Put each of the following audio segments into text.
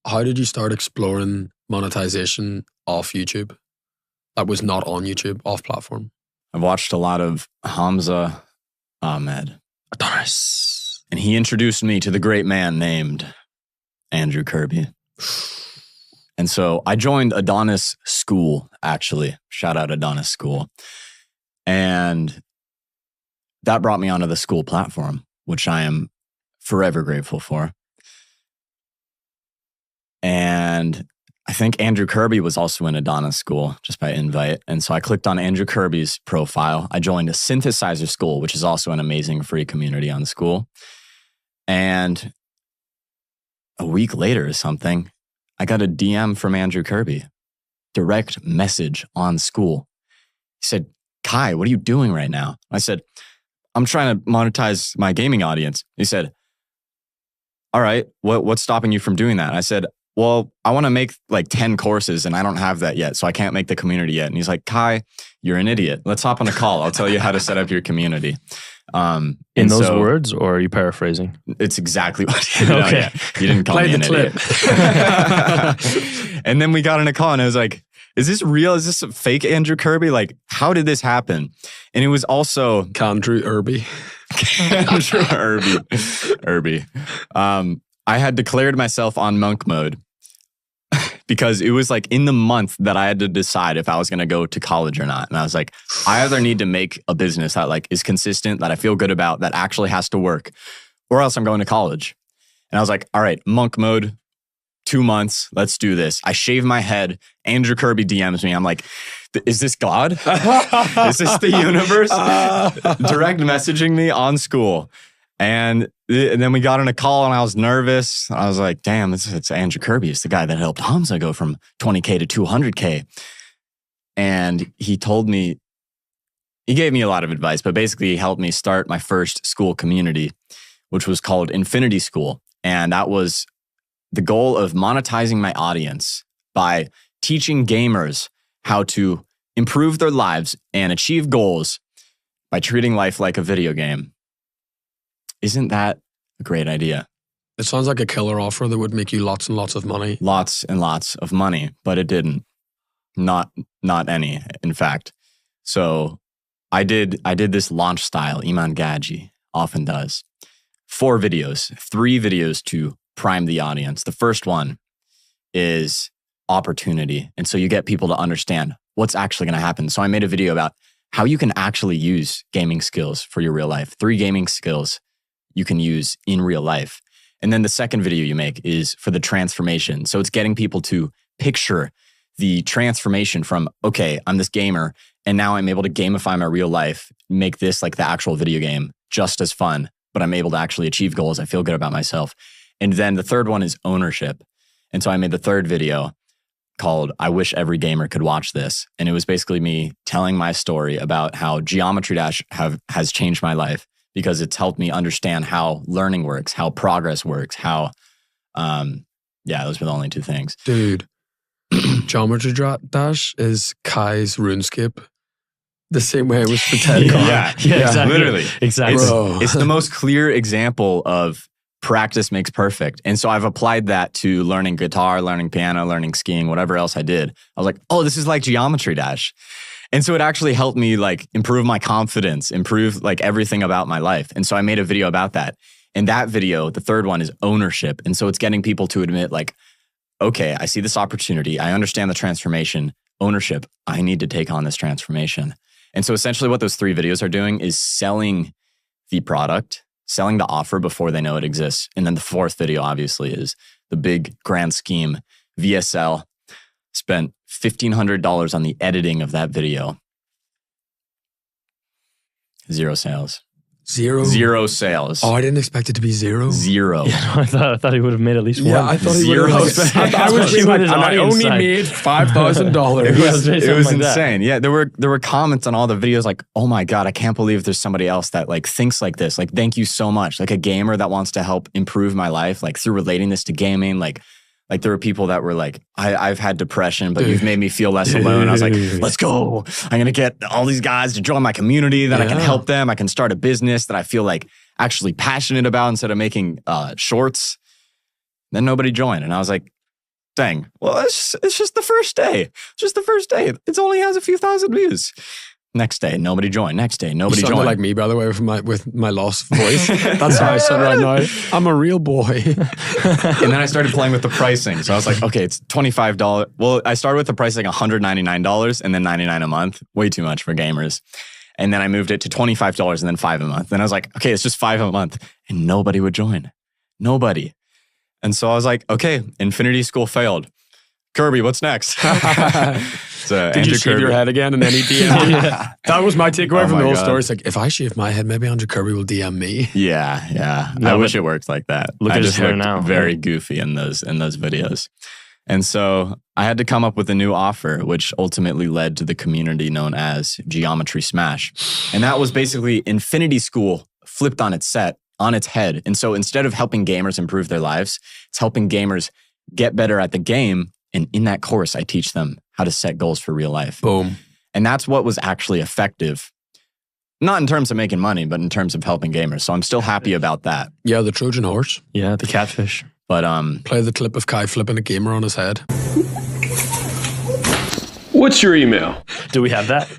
how did you start exploring monetization off YouTube? That was not on YouTube, off platform. I've watched a lot of Hamza Ahmed. Adonis. And he introduced me to the great man named Andrew Kirby. And so I joined Adonis Skool, actually. Shout out Adonis Skool. And that brought me onto the Skool platform, which I am forever grateful for. And I think Andrew Kirby was also in Adonis Skool, just by invite. And so I clicked on Andrew Kirby's profile. I joined a Synthesizer Skool, which is also an amazing free community on Skool. And a week later or something, I got a DM from Andrew Kirby, direct message on Skool. He said, Kai, what are you doing right now? I said, I'm trying to monetize my gaming audience. He said, all right, what's stopping you from doing that? I said, well, I want to make like 10 courses and I don't have that yet, so I can't make the community yet. And he's like, Kai, you're an idiot. Let's hop on a call. I'll tell you how to set up your community. In those words, or are you paraphrasing? It's exactly what he did. Okay. Yeah. You didn't call me an idiot. And then we got on a call and I was like, is this real? Is this a fake Andrew Kirby? Like, how did this happen? And it was also... Andrew Irby. Andrew Irby. I had declared myself on monk mode because it was like in the month that I had to decide if I was going to go to college or not. And I was like, I either need to make a business that like is consistent, that I feel good about, that actually has to work, or else I'm going to college. And I was like, all right, monk mode, 2 months, let's do this. I shave my head. Andrew Kirby DMs me. I'm like, is this God? Is this the universe? Direct messaging me on Skool. And then we got on a call and I was nervous. I was like, damn, it's Andrew Kirby. It's the guy that helped Hamza go from 20K to 200K. And he told me, he gave me a lot of advice, but basically he helped me start my first Skool community, which was called Infinity Skool. And that was the goal of monetizing my audience by teaching gamers how to improve their lives and achieve goals by treating life like a video game. Isn't that a great idea? It sounds like a killer offer that would make you lots and lots of money. Lots and lots of money, but it didn't. Not any, in fact. So I did this launch style Iman Gaji often does. 4 videos, 3 videos to prime the audience. The first one is opportunity. And so you get people to understand what's actually going to happen. So I made a video about how you can actually use gaming skills for your real life. 3 gaming skills you can use in real life. And then the second video you make is for the transformation. So it's getting people to picture the transformation from, okay, I'm this gamer and now I'm able to gamify my real life, make this like the actual video game just as fun, but I'm able to actually achieve goals. I feel good about myself. And then the third one is ownership. And so I made the third video called I Wish Every Gamer Could Watch This. And it was basically me telling my story about how Geometry Dash has changed my life because it's helped me understand how learning works, how progress works, how, those were the only 2 things. Dude, Geometry Dash is Kai's RuneScape. The same way it was for Ted. Yeah, exactly. Literally. Exactly. It's the most clear example of practice makes perfect. And so I've applied that to learning guitar, learning piano, learning skiing, whatever else I did. I was like, oh, this is like Geometry Dash. And so it actually helped me like improve my confidence, improve like everything about my life. And so I made a video about that. And that video, the third one, is ownership. And so it's getting people to admit like, okay, I see this opportunity. I understand the transformation. Ownership. I need to take on this transformation. And so essentially what those 3 videos are doing is selling the product, selling the offer before they know it exists. And then the 4th video, obviously, is the big grand scheme. VSL spent $1,500 on the editing of that video. 0 sales. Zero sales. Oh, I didn't expect it to be 0. 0. Yeah, I thought he would have made at least 1. Yeah, I thought he would have. I was being like, and I only made $5,000. It was insane. Yeah, there were comments on all the videos like, oh my God, I can't believe there's somebody else that like thinks like this. Like, thank you so much. Like a gamer that wants to help improve my life, like through relating this to gaming, like there were people that were like, I've had depression, but you've made me feel less alone. I was like, let's go. I'm going to get all these guys to join my community, that I can help them. I can start a business that I feel like actually passionate about instead of making shorts. Then nobody joined. And I was like, Dang. Well, it's just the first day. Just the first day. It only has a few thousand views. Next day, nobody joined. Next day, nobody you joined. Like me, by the way, with my lost voice. That's how I sound right now. I'm a real boy. And then I started playing with the pricing. So I was like, okay, it's $25. Well, I started with the pricing $199 and then $99 a month. Way too much for gamers. And then I moved it to $25 and then $5 a month. Then I was like, okay, it's just $5 a month. And nobody would join. Nobody. And so I was like, okay, Infinity School failed. Kirby, what's next? So Did you shave your head again and then he DM'd you? That was my takeaway from the whole story. It's like, if I shave my head, maybe Andrew Kirby will DM me. Yeah. No, I wish it worked like that. Look at his hair now. Very goofy in those videos. And so I had to come up with a new offer, which ultimately led to the community known as Geometry Smash. And that was basically Infinity School flipped on its head. And so instead of helping gamers improve their lives, it's helping gamers get better at the game. And in that course, I teach them how to set goals for real life. Boom. And that's what was actually effective. Not in terms of making money, but in terms of helping gamers. So I'm still happy about that. Yeah, the Trojan horse. Yeah, the catfish. But play the clip of Kai flipping a gamer on his head. What's your email? Do we have that?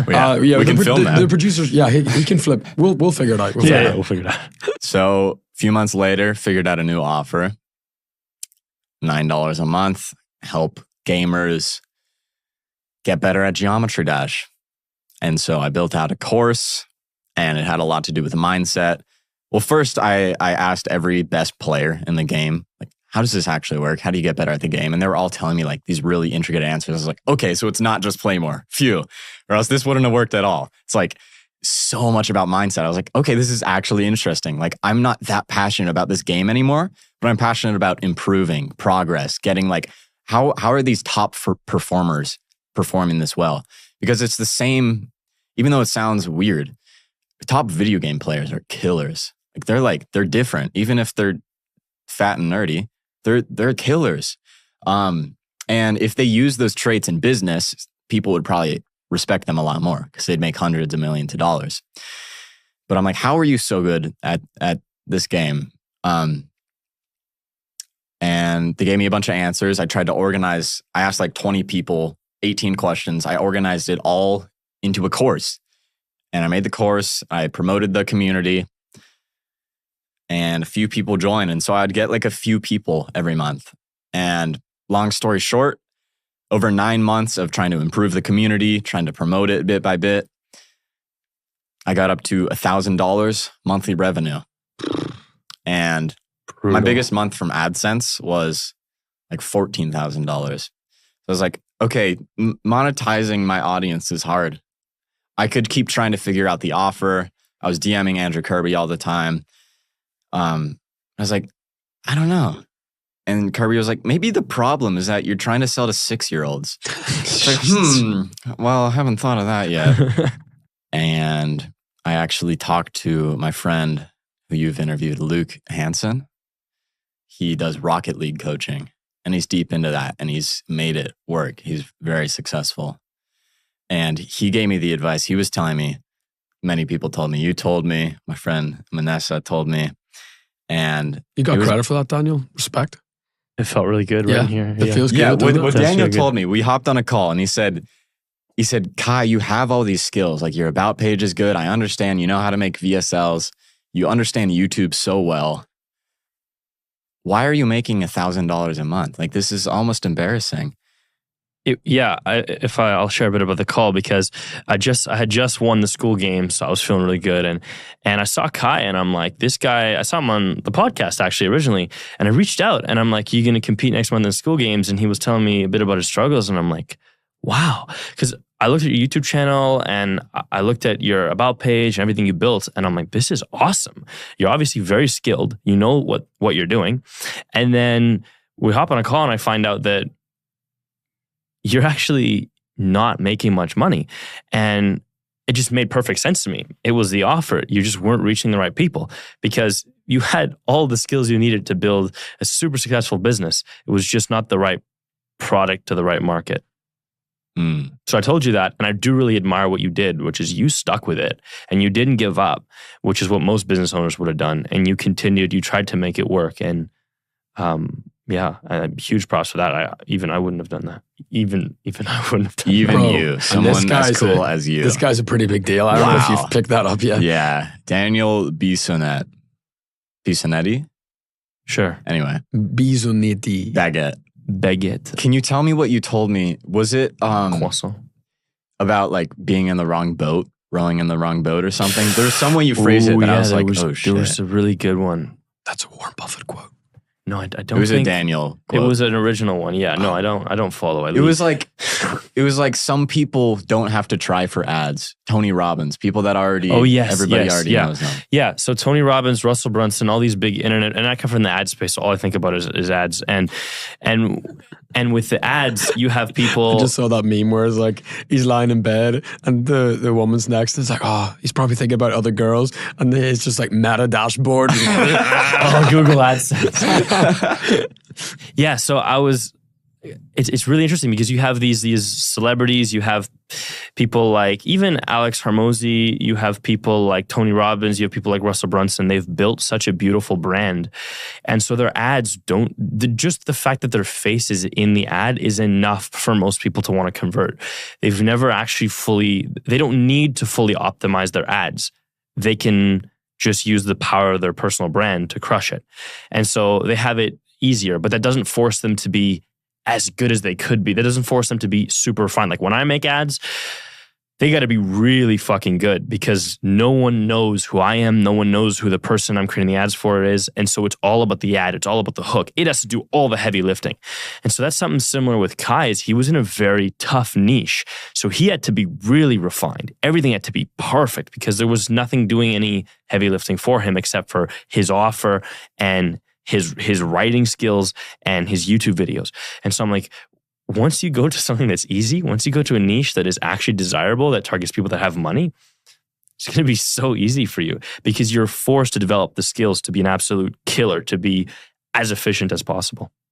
We can film that. The producers, he can flip. We'll figure it out. We'll figure it out. So a few months later, figured out a new offer. $9 a month, help gamers get better at Geometry Dash. And so I built out a course, and it had a lot to do with mindset. Well, first I asked every best player in the game, like, how does this actually work? How do you get better at the game? And they were all telling me like these really intricate answers. I was like, okay, so it's not just play more. Phew. Or else this wouldn't have worked at all. It's like so much about mindset. I was like, okay, this is actually interesting. Like, I'm not that passionate about this game anymore, but I'm passionate about improving, progress, getting like, how are these top performers performing this well? Because it's the same, even though it sounds weird, top video game players are killers. Like they're different. Even if they're fat and nerdy, they're killers. And if they use those traits in business, people would probably respect them a lot more because they'd make hundreds of millions of dollars. But I'm like, how are you so good at this game? And they gave me a bunch of answers. I tried to organize. I asked like 20 people, 18 questions. I organized it all into a course. And I made the course. I promoted the community. And a few people joined. And so I'd get like a few people every month. And long story short, over 9 months of trying to improve the community, trying to promote it bit by bit, I got up to $1,000 monthly revenue. And my biggest month from AdSense was like $14,000. So I was like, okay, monetizing my audience is hard. I could keep trying to figure out the offer. I was DMing Andrew Kirby all the time. I was like, I don't know. And Kirby was like, maybe the problem is that you're trying to sell to 6-year-olds. It's like, well, I haven't thought of that yet. And I actually talked to my friend who you've interviewed, Luke Hansen. He does Rocket League coaching, and he's deep into that, and he's made it work. He's very successful. And he gave me the advice. He was telling me, many people told me, you told me, my friend Manessa told me. And you got credit for that, Daniel. Respect. It felt really good right here. It feels good. Yeah, what Daniel told me, we hopped on a call and he said, Kai, you have all these skills. Like your about page is good. I understand. You know how to make VSLs. You understand YouTube so well. Why are you making $1,000 a month? Like, this is almost embarrassing. I'll share a bit about the call because I had just won the Skool Games, so I was feeling really good, and I saw Kai, and I'm like, this guy. I saw him on the podcast actually originally, and I reached out, and I'm like, you going to compete next month in the Skool Games? And he was telling me a bit about his struggles, and I'm like, wow, because I looked at your YouTube channel and I looked at your about page and everything you built, and I'm like, this is awesome. You're obviously very skilled. You know what you're doing, and then we hop on a call, and I find out that you're actually not making much money. And it just made perfect sense to me. It was the offer. You just weren't reaching the right people because you had all the skills you needed to build a super successful business. It was just not the right product to the right market. So I told you that, and I do really admire what you did, which is you stuck with it and you didn't give up, which is what most business owners would have done. And you continued, you tried to make it work. And Yeah, huge props for that. I wouldn't have done that. Even I wouldn't have done Even Bro, you, and someone this as guy's cool as you. This guy's a pretty big deal. I don't know if Wow. you've picked that up yet. Yeah, Daniel Bisonet. Bisonetti? Sure. Anyway, Bisonetti. Baguette. Can you tell me what you told me? Was it Croissant. about like being in the wrong boat, rowing in the wrong boat or something? There's some way you phrased it that I was like, oh shit. There was a really good one. That's a Warren Buffett quote. No, I don't It was think a Daniel it quote. was an original one. Yeah, no, I don't follow. It was like some people don't have to try for ads. Tony Robbins, people that already, everybody already knows them. Yeah, so Tony Robbins, Russell Brunson, all these big internet, and I come from the ad space, so all I think about is ads. And with the ads, you have people. I just saw that meme where it's like he's lying in bed and the woman's next. And it's like, oh, he's probably thinking about other girls, and then it's just like meta dashboard. Oh, Google AdSense. Yeah, so I was. It's really interesting because you have these celebrities, you have people like even Alex Hormozy, you have people like Tony Robbins, you have people like Russell Brunson. They've built such a beautiful brand, and so their ads just the fact that their face is in the ad is enough for most people to want to convert. They've never actually they don't need to fully optimize their ads. They can just use the power of their personal brand to crush it, and so they have it easier. But that doesn't force them to be as good as they could be. That doesn't force them to be super fine. Like when I make ads, they got to be really fucking good because no one knows who I am. No one knows who the person I'm creating the ads for is. And so it's all about the ad. It's all about the hook. It has to do all the heavy lifting. And so that's something similar with Kai is he was in a very tough niche. So he had to be really refined. Everything had to be perfect because there was nothing doing any heavy lifting for him except for his offer and his writing skills and his YouTube videos. And so I'm like, once you go to something that's easy, once you go to a niche that is actually desirable, that targets people that have money, it's going to be so easy for you because you're forced to develop the skills to be an absolute killer, to be as efficient as possible.